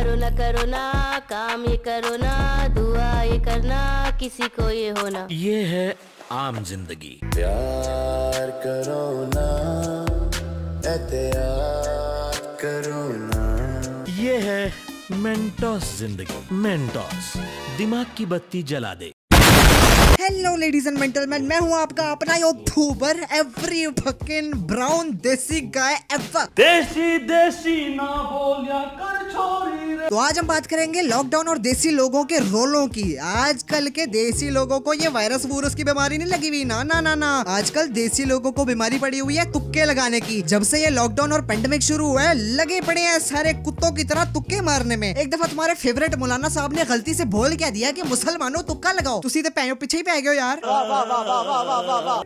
करो ना, काम ये करो ना, दुआ ये करना, किसी को ये होना। ये है आम जिंदगी। प्यार करो ना, एहतियात करो ना। ये है मेंटोस जिंदगी। मेंटोस दिमाग की बत्ती जला दे। हेलो लेडीज एंड जेंटलमैन, मैं हूँ आपका अपना यूट्यूबर एवरी फकिंग ब्राउन देसी गाय एवर। देसी देसी ना बोलिया कर छोरी रे। तो आज हम बात करेंगे लॉकडाउन और देसी लोगों के रोलों की। आजकल के देसी लोगों को ये वायरस वूरस की बीमारी नहीं लगी हुई ना ना ना ना। आजकल देसी लोगों को बीमारी पड़ी हुई है तुक्के लगाने की। जब से ये लॉकडाउन और पेंडेमिक शुरू हुआ है, लगे पड़े हैं सारे कुत्तों की तरह तुक्के मारने में। एक दफा तुम्हारे फेवरेट मौलाना साहब ने गलती से बोल क्या दिया कि मुसलमानों तुक्का लगाओ, तुसी तो पैयों पीछे ही पै गए यार।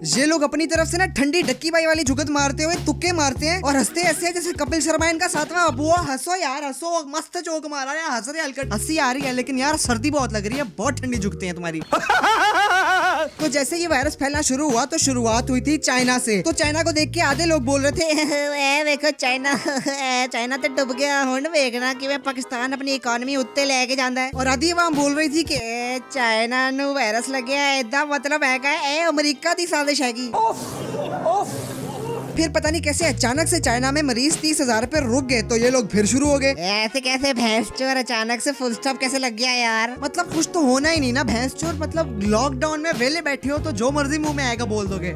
ये लोग अपनी तरफ से ना ठंडी डक्की बाई वाली जुगत मारते हुए तुक्के मारते हैं और हंसते ऐसे जैसे कपिल शर्मा इनका सातवां अबू। हंसो यार हंसो, मस्त जोक मारा है, हंस रहे हल्का हंसी आ रही है, लेकिन यार सर्दी बहुत लग रही है, बहुत ठंडी जुगते हैं तुम्हारी। तो जैसे ये वायरस फैलना शुरू हुआ तो शुरुआत हुई थी चाइना से। तो चाइना को देख के आधे लोग बोल रहे थे देखो चाइना चाइना तो डूब गया, हुण देखना कि मैं पाकिस्तान अपनी इकोनॉमी उत्ते लेके जांदा है। और आधी वहां बोल रही थी कि चाइना नु वायरस लग्या है, इदा मतलब है का ए अमेरिका दी साजिश हैगी। फिर पता नहीं कैसे अचानक से चाइना में मरीज 30,000 पे रुक गए, तो ये लोग फिर शुरू हो गए। ऐसे कैसे भैंस चोर अचानक से फुल स्टॉप कैसे लग गया यार। मतलब कुछ तो होना ही नहीं ना भैंस चोर। मतलब लॉकडाउन में वेले बैठे हो तो जो मर्जी मुंह में आएगा बोल दोगे।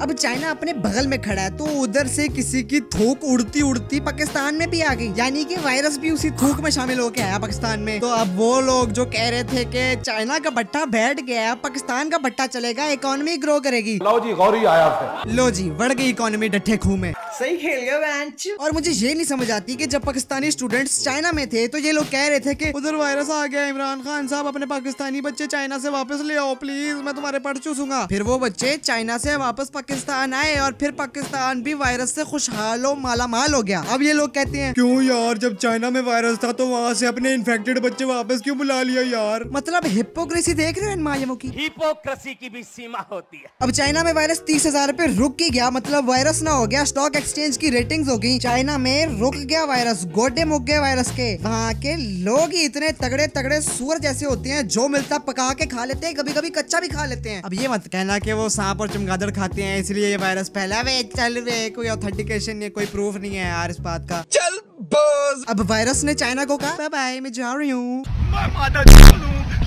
अब चाइना अपने बगल में खड़ा है, तो उधर से किसी की थूक उड़ती उड़ती पाकिस्तान में भी आ गई, यानी कि वायरस भी उसी थूक में शामिल होके आया पाकिस्तान में। तो अब वो लोग जो कह रहे थे कि चाइना का भट्टा बैठ गया, पाकिस्तान का भट्टा चलेगा, इकोनॉमी ग्रो करेगी। लो जी गौरी आया है। लो जी बढ़ गई इकोनॉमी डट्ठे खूह में। सही खेल गया बेंच। और मुझे ये नहीं समझ आती कि जब पाकिस्तानी स्टूडेंट्स चाइना में थे तो ये लोग कह रहे थे कि उधर वायरस आ गया, इमरान खान साहब अपने पाकिस्तानी बच्चे चाइना से वापस ले आओ प्लीज, मैं तुम्हारे पढ़ चूसूंगा। फिर वो बच्चे चाइना से वापस पाकिस्तान आए और फिर पाकिस्तान भी वायरस से खुशहाल और मालामाल हो गया। अब ये लोग कहते हैं क्यों यार, जब चाइना में वायरस था तो वहाँ से अपने इन्फेक्टेड बच्चे वापस क्यों बुला लिया यार। मतलब हिपोक्रेसी देख रहे हो इन मायमों की। हिपोक्रेसी की भी सीमा होती है। अब चाइना में वायरस 30,000 पे रुक ही गया, मतलब वायरस ना हो गया, स्टॉक एक्सचेंज की रेटिंग्स हो गई। चाइना में रुक गया वायरस, गोडे मुक गए वायरस के। वहाँ के लोग ही इतने तगड़े तगड़े सुअर जैसे होते हैं, जो मिलता पका के खा लेते हैं, कभी कभी कच्चा भी खा लेते हैं। अब ये मत कहना कि वो सांप और चमगादड़ खाते हैं इसलिए ये वायरस फैला। वे चल वे कोई ऑथेंटिकेशन नहीं, कोई प्रूफ नहीं है यार इस बात का। चल बस। अब वायरस ने चाइना को कहा बाय बाय मैं जा रही हूँ,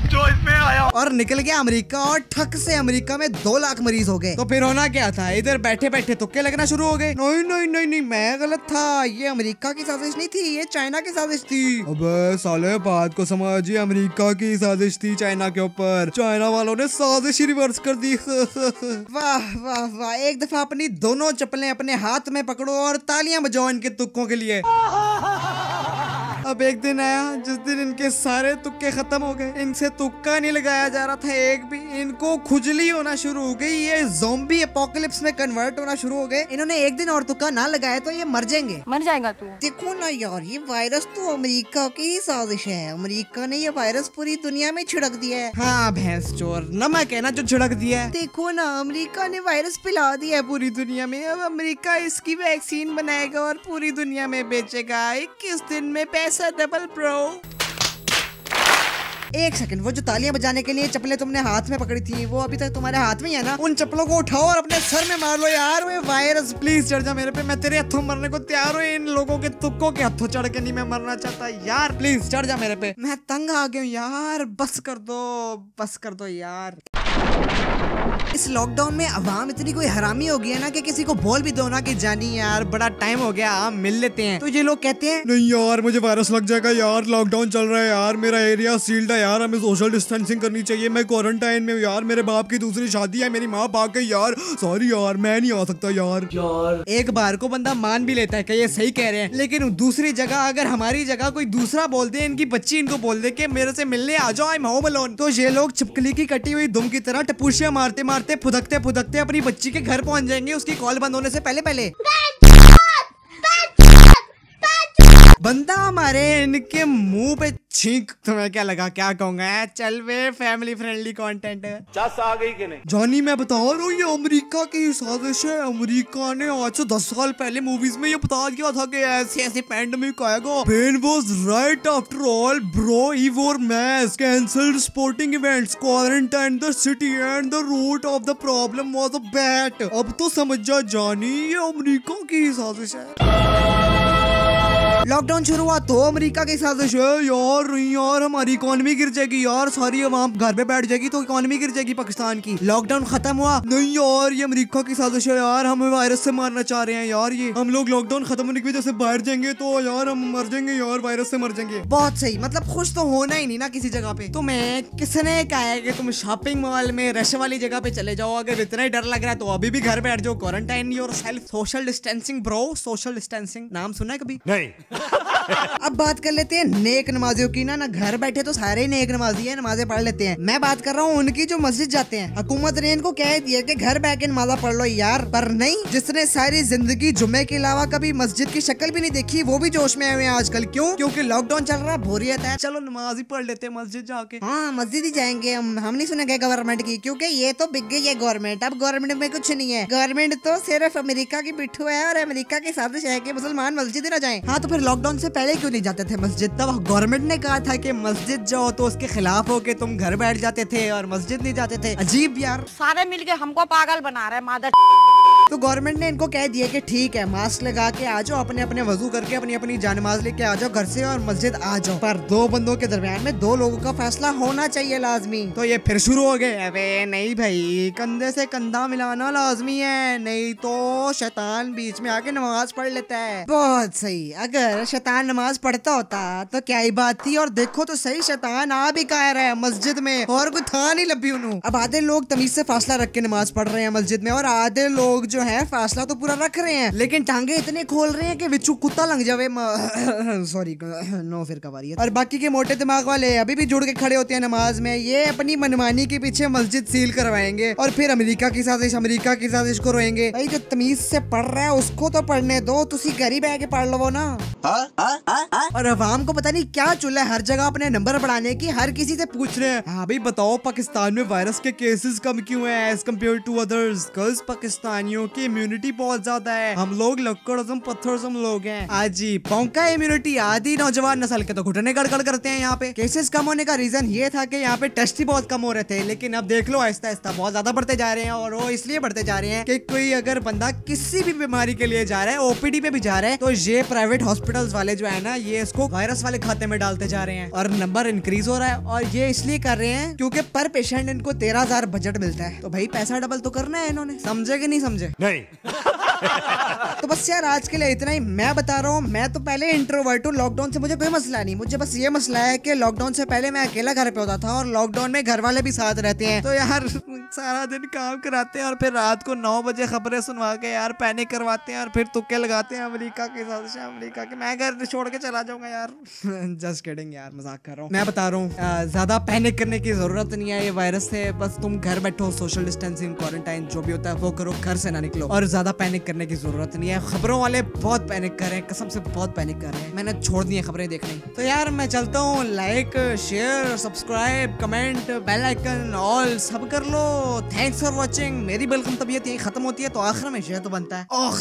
जो इसमें आया, और निकल गया अमेरिका। और ठक से अमेरिका में 2 लाख मरीज हो गए। तो फिर होना क्या था, इधर बैठे बैठे तुक्के लगना शुरू हो गए। नहीं नहीं नहीं नहीं मैं गलत था, ये अमेरिका की साजिश नहीं थी, ये चाइना की साजिश थी। अबे साले बात को समझिए, अमेरिका की साजिश थी चाइना के ऊपर, चाइना वालों ने साजिश ही रिवर्स कर दी। वाह वाह वाह, एक दफा अपनी दोनों चप्पलें अपने हाथ में पकड़ो और तालियां बजाओ इनके तुक्कों के लिए। अब एक दिन आया जिस दिन इनके सारे तुक्के खत्म हो गए, इनसे तुक्का नहीं लगाया जा रहा था एक भी, इनको खुजली होना शुरू हो गई, ये ज़ॉम्बी एपोकलिप्स में कन्वर्ट होना शुरू हो गए। इन्होंने एक दिन और तुक्का ना लगाया तो ये मर जाएंगे। मर जाएगा तू। देखो ना यार, ये वायरस तो अमेरिका की ही साजिश है, अमेरिका ने ये वायरस पूरी दुनिया में छिड़क दिया है। हाँ भैंस चोर, नमक है ना जो छिड़क दिया है। देखो ना अमेरिका ने वायरस फैला दिया है पूरी दुनिया में। अब अमेरिका इसकी वैक्सीन बनाएगा और पूरी दुनिया में बेचेगा। 21 दिन में पैसा डबल ब्रो। एक सेकंड, वो जो तालियां बजाने के लिए चप्पलें तुमने हाथ में पकड़ी थी वो अभी तक तुम्हारे हाथ में ही है ना? उन चप्पलों को उठाओ और अपने सर में मार लो यार। वो वायरस प्लीज चढ़ जा मेरे पे, मैं तेरे हथों मरने को तैयार हूँ, इन लोगों के तुक्कों के हथों चढ़ के नहीं मैं मरना चाहता यार, प्लीज चढ़ जा मेरे पे, मैं तंग आ गया हूँ यार, बस कर दो यार। इस लॉकडाउन में अवाम इतनी कोई हरामी हो गई है ना कि किसी को बोल भी दो ना कि जानी यार बड़ा टाइम हो गया आप मिल लेते हैं, तो ये लोग कहते हैं नहीं यार मुझे वायरस लग जाएगा यार, लॉकडाउन चल रहा है यार, मेरा एरिया सील्ड है यार, हमें सोशल डिस्टेंसिंग करनी चाहिए, मैं क्वारंटाइन में हूँ यार, मेरे बाप की दूसरी शादी है, मेरी माँ भाग गई यार, सॉरी यार मैं नहीं आ सकता यार। एक बार को बंदा मान भी लेता है कि ये सही कह रहे हैं, लेकिन दूसरी जगह अगर हमारी जगह कोई दूसरा बोल दे, इनकी बच्ची इनको बोल दे कि मेरे से मिलने आ जाओ, आई एम होम अलोन, तो ये लोग छिपकली की कटी हुई दुम की तरह टपूशियां मारते मारते फुदकते फुदकते अपनी बच्ची के घर पहुंच जाएंगे उसकी कॉल बंद होने से पहले पहले। बंदा हमारे इनके मुंह पे छींक। तुम्हें क्या लगा, क्या कहूंगा? चल वे फैमिली फ्रेंडली कंटेंट है। चस आ गई कि नहीं? जॉनी मैं बता रहा हूँ, ये अमेरिका की साजिश है। अमेरिका ने आज से 10 साल पहले मूवीज में ये बता दिया था कि ऐसे ऐसे पैंडेमिक आएगा। Bane was right after all bro, he wore mask, cancelled sporting events, quarantine the city and the root of the problem was a bat. अब तो समझ जा जॉनी, ये अमेरिका की साजिश है। लॉकडाउन शुरू हुआ तो अमेरिका की साजिश है यार। यार हमारी इकोनॉमी गिर जाएगी यार, सारी आवाम घर पे बैठ जाएगी तो इकोनॉमी गिर जाएगी पाकिस्तान की। लॉकडाउन खत्म हुआ नहीं यार, ये अमेरिका की साजिश है यार। हमें वायरस से मारना चाह रहे हैं यार। ये हम लोग लॉकडाउन खत्म होने की वजह से बाहर जाएंगे तो यार हम मर जाएंगे यार, वायरस से मर जाएंगे। बहुत सही, मतलब खुश तो होना ही नहीं ना किसी जगह पे। तुम्हें किसने कहा है कि तुम शॉपिंग मॉल में रश वाली जगह पे चले जाओ? अगर इतना ही डर लग रहा है तो अभी भी घर बैठ जाओ, quarantine your self, social distancing bro, social distancing. नाम सुना है कभी? नहीं। अब बात कर लेते हैं नेक नमाजियों की ना घर बैठे तो सारे ही नेक नमाजी है, नमाजें पढ़ लेते हैं। मैं बात कर रहा हूँ उनकी जो मस्जिद जाते हैं। हुकूमत ने इनको कह दिया कि घर बैठ के नमाजा पढ़ लो यार, पर नहीं। जिसने सारी जिंदगी जुम्मे के अलावा कभी मस्जिद की शक्ल भी नहीं देखी, वो भी जोश में आए हैं आजकल। क्यों? क्योंकि लॉकडाउन चल रहा है, बोरियत है, चलो नमाज ही पढ़ लेते हैं मस्जिद जाके। हाँ मस्जिद ही जाएंगे हम नहीं सुनेंगे गवर्नमेंट की, क्योंकि ये तो बिक गई है गवर्नमेंट। अब गवर्नमेंट में कुछ नहीं है, गवर्नमेंट तो सिर्फ अमेरिका की पिट्ठू है और अमेरिका के साजिश है कि मुसलमान मस्जिद ही ना जाएं। हाँ तो फिर लॉकडाउन से पहले क्यों नहीं जाते थे मस्जिद? तब गवर्नमेंट ने कहा था कि मस्जिद जाओ, तो उसके खिलाफ हो के तुम घर बैठ जाते थे और मस्जिद नहीं जाते थे। अजीब यार, सारे मिलके हमको पागल बना रहे मादर। तो गवर्नमेंट ने इनको कह दिया कि ठीक है मास्क लगा के आ जाओ, अपने अपने वजू करके अपनी अपनी जानमाज लेके आ जाओ घर से और मस्जिद आ जाओ। पर दो बंदों के दरमियान में दो लोगों का फैसला होना चाहिए लाजमी। तो ये फिर शुरू हो गए, अबे नहीं भाई, कंधे से कंधा मिलाना लाजमी है, नहीं तो शैतान बीच में आके नमाज पढ़ लेता है। बहुत सही, अगर शैतान नमाज पढ़ता होता तो क्या ही बात थी। और देखो तो सही, शैतान आ भी कह रहा है मस्जिद में और कोई था नहीं लब्बी उन्होंने। अब आधे लोग तमीज से फासला रख के नमाज पढ़ रहे हैं मस्जिद में और आधे लोग जो है फासला तो पूरा रख रहे हैं, लेकिन टांगे इतने खोल रहे हैं कि विचू कुत्ता लंघ जावे। सॉरी नो फिर कवारियत। और बाकी के मोटे दिमाग वाले अभी भी जुड़ के खड़े होते हैं नमाज में। ये अपनी मनमानी के पीछे मस्जिद सील करवाएंगे और फिर अमेरिका की साजिश को रोएंगे। भाई जो तमीज से पढ़ रहा है उसको तो पढ़ने दो, तुसी घर ही बैठ के पढ़ लो ना। और अवाम को पता नहीं क्या चुला है हर जगह अपने नंबर बढ़ाने की, हर किसी से पूछ रहे हैं हाँ भाई बताओ पाकिस्तान में वायरस के केसेस कम क्यों है एज कम्पेयर टू अदर्स? पाकिस्तानियों की इम्यूनिटी बहुत ज्यादा है, हम लोग लक्कड़ज़म पत्थरज़म लोग हैं। आज ही पौंका इम्यूनिटी, आधी नौजवान नस्ल के तो घुटने गड़गड़ करते हैं। यहाँ पे केसेस कम होने का रीजन ये था कि यहाँ पे टेस्ट ही बहुत कम हो रहे थे, लेकिन अब देख लो आहिस्ता आहिस्ता बहुत ज्यादा बढ़ते जा रहे हैं। और वो इसलिए बढ़ते जा रहे हैं कि कोई अगर बंदा किसी भी बीमारी के लिए जा रहा है, ओपीडी पे भी जा रहा है, तो ये प्राइवेट हॉस्पिटल्स वाले जो है ना, ये इसको वायरस वाले खाते में डालते जा रहे हैं और नंबर इंक्रीज हो रहा है। और ये इसलिए कर रहे हैं क्योंकि पर पेशेंट इनको 13,000 बजट मिलता है, तो भाई पैसा डबल तो करना है इन्होंने। समझे कि नहीं समझे? नहीं। तो बस यार आज के लिए इतना ही। मैं बता रहा हूँ, मैं तो पहले इंट्रोवर्ट हूँ, लॉकडाउन से मुझे कोई मसला नहीं। मुझे बस ये मसला है कि लॉकडाउन से पहले मैं अकेला घर पे होता था और लॉकडाउन में घर वाले भी साथ रहते हैं, तो यार सारा दिन काम कराते हैं और फिर रात को 9 बजे खबरें सुनवा के यार पैनिक करवाते हैं और फिर तुक्के लगाते हैं अमेरिका के साथ। अमेरिका के मैं घर छोड़ के चला जाऊंगा यार। जस्ट किडिंग यार, मजाक कर रहा हूँ। मैं बता रहा हूँ ज्यादा पैनिक करने की जरूरत नहीं है ये वायरस से। बस तुम घर बैठो, सोशल डिस्टेंसिंग, क्वारंटाइन जो भी होता है वो करो, घर से ना निकलो और ज्यादा पैनिक करने की जरूरत नहीं है। खबरों वाले बहुत पैनिक कर रहे हैं, कसम से बहुत पैनिक कर रहे हैं। मैंने छोड़ दी है खबरें देखनी। तो यार मैं चलता हूँ, like share subscribe comment bell icon all सब कर लो। Thanks for watching. मेरी बिल्कुल तबीयत यही खत्म होती है तो आखिर में शेयर तो बनता है। ओह